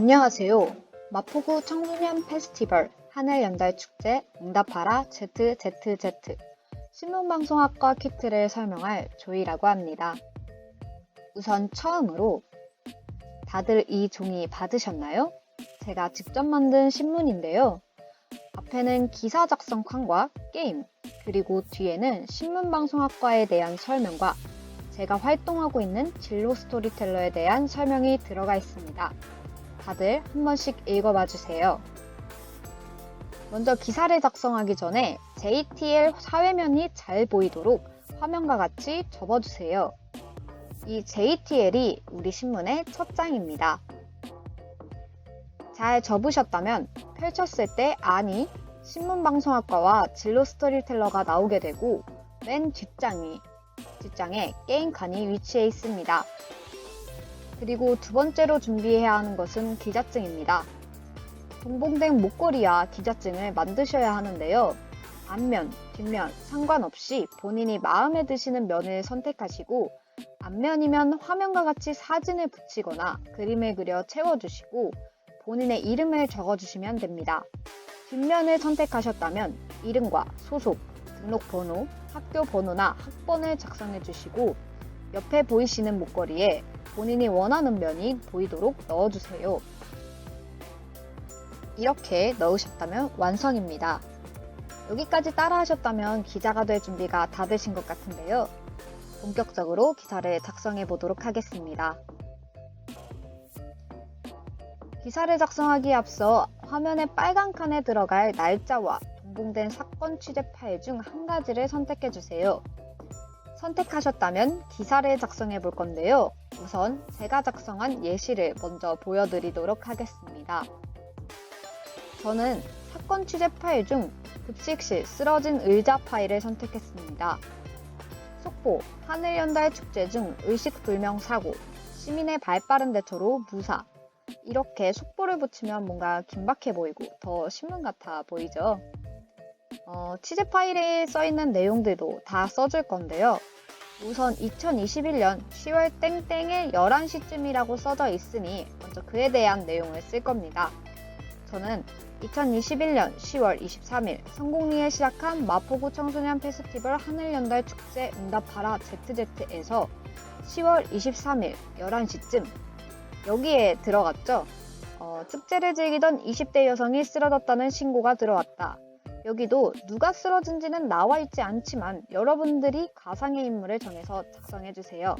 안녕하세요. 마포구 청소년 페스티벌 하늘연달축제 응답하라 ZZZ 신문방송학과 퀴트를 설명할 조이라고 합니다. 우선 처음으로 다들 이 종이 받으셨나요? 제가 직접 만든 신문인데요. 앞에는 기사 작성 칸과 게임, 그리고 뒤에는 신문방송학과에 대한 설명과 제가 활동하고 있는 진로 스토리텔러에 대한 설명이 들어가 있습니다. 다들 한 번씩 읽어봐 주세요. 먼저 기사를 작성하기 전에 JTL 사회면이 잘 보이도록 화면과 같이 접어주세요. 이 JTL이 우리 신문의 첫 장입니다. 잘 접으셨다면 펼쳤을 때 안이 신문방송학과와 진로 스토리텔러가 나오게 되고 맨 뒷장에 게임 칸이 위치해 있습니다. 그리고 두 번째로 준비해야 하는 것은 기자증입니다. 동봉된 목걸이와 기자증을 만드셔야 하는데요. 앞면, 뒷면 상관없이 본인이 마음에 드시는 면을 선택하시고 앞면이면 화면과 같이 사진을 붙이거나 그림을 그려 채워주시고 본인의 이름을 적어주시면 됩니다. 뒷면을 선택하셨다면 이름과 소속, 등록번호, 학교 번호나 학번을 작성해 주시고 옆에 보이시는 목걸이에 본인이 원하는 면이 보이도록 넣어주세요. 이렇게 넣으셨다면 완성입니다. 여기까지 따라 하셨다면 기자가 될 준비가 다 되신 것 같은데요. 본격적으로 기사를 작성해 보도록 하겠습니다. 기사를 작성하기에 앞서 화면의 빨간 칸에 들어갈 날짜와 동봉된 사건 취재 파일 중 한 가지를 선택해 주세요. 선택하셨다면 기사를 작성해 볼 건데요. 우선 제가 작성한 예시를 먼저 보여드리도록 하겠습니다. 저는 사건 취재 파일 중 급식실 쓰러진 의자 파일을 선택했습니다. 속보, 하늘연달 축제 중 의식불명 사고, 시민의 발빠른 대처로 무사. 이렇게 속보를 붙이면 뭔가 긴박해 보이고 더 신문 같아 보이죠? 취재 파일에 써있는 내용들도 다 써줄 건데요. 우선 2021년 10월 땡땡의 11시쯤이라고 써져 있으니 먼저 그에 대한 내용을 쓸 겁니다. 저는 2021년 10월 23일 성공리에 시작한 마포구 청소년 페스티벌 하늘연달 축제 응답하라 ZZ에서 10월 23일 11시쯤 여기에 들어갔죠. 축제를 즐기던 20대 여성이 쓰러졌다는 신고가 들어왔다. 여기도 누가 쓰러진지는 나와 있지 않지만 여러분들이 가상의 인물을 정해서 작성해주세요.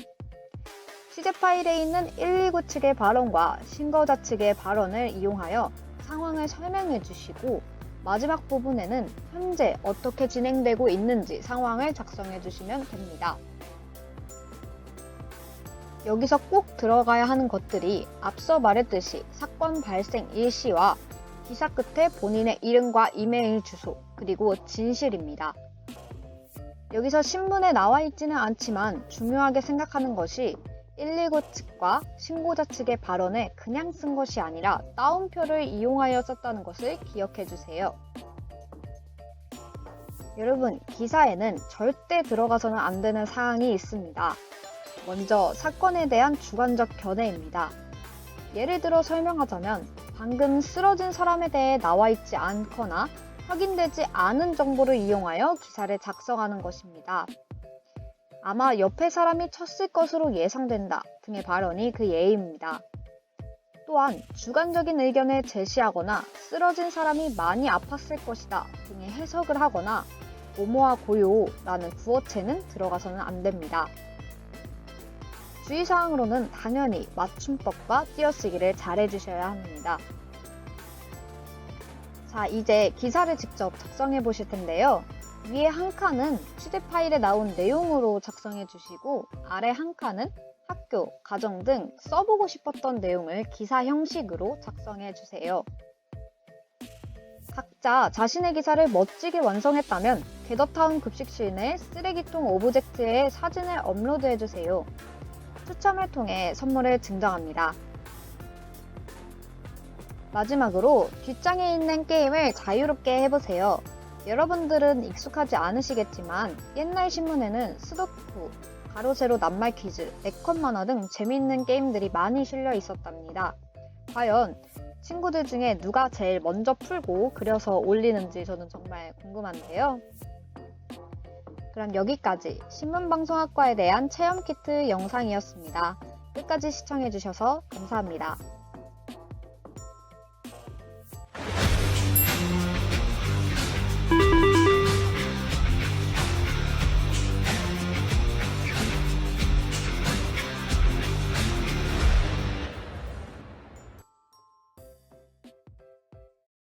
취재 파일에 있는 119 측의 발언과 신고자 측의 발언을 이용하여 상황을 설명해 주시고 마지막 부분에는 현재 어떻게 진행되고 있는지 상황을 작성해 주시면 됩니다. 여기서 꼭 들어가야 하는 것들이 앞서 말했듯이 사건 발생 일시와 기사 끝에 본인의 이름과 이메일 주소, 그리고 진실입니다. 여기서 신문에 나와 있지는 않지만 중요하게 생각하는 것이 119 측과 신고자 측의 발언을 그냥 쓴 것이 아니라 따옴표를 이용하여 썼다는 것을 기억해 주세요. 여러분, 기사에는 절대 들어가서는 안 되는 사항이 있습니다. 먼저 사건에 대한 주관적 견해입니다. 예를 들어 설명하자면 방금 쓰러진 사람에 대해 나와 있지 않거나 확인되지 않은 정보를 이용하여 기사를 작성하는 것입니다. 아마 옆에 사람이 쳤을 것으로 예상된다 등의 발언이 그 예입니다. 또한 주관적인 의견을 제시하거나 쓰러진 사람이 많이 아팠을 것이다 등의 해석을 하거나 뭐뭐와 고요라는 구어체는 들어가서는 안 됩니다. 주의사항으로는 당연히 맞춤법과 띄어쓰기를 잘 해주셔야 합니다. 자, 이제 기사를 직접 작성해 보실 텐데요. 위에 한 칸은 취재 파일에 나온 내용으로 작성해 주시고 아래 한 칸은 학교, 가정 등 써보고 싶었던 내용을 기사 형식으로 작성해 주세요. 각자 자신의 기사를 멋지게 완성했다면 게더타운 급식실 내 쓰레기통 오브젝트에 사진을 업로드해 주세요. 추첨을 통해 선물을 증정합니다. 마지막으로 뒷장에 있는 게임을 자유롭게 해보세요. 여러분들은 익숙하지 않으시겠지만 옛날 신문에는 스도쿠, 가로 세로 낱말 퀴즈, 네컷 만화 등 재미있는 게임들이 많이 실려 있었답니다. 과연 친구들 중에 누가 제일 먼저 풀고 그려서 올리는지 저는 정말 궁금한데요. 그럼 여기까지 신문방송학과에 대한 체험 키트 영상이었습니다. 끝까지 시청해주셔서 감사합니다.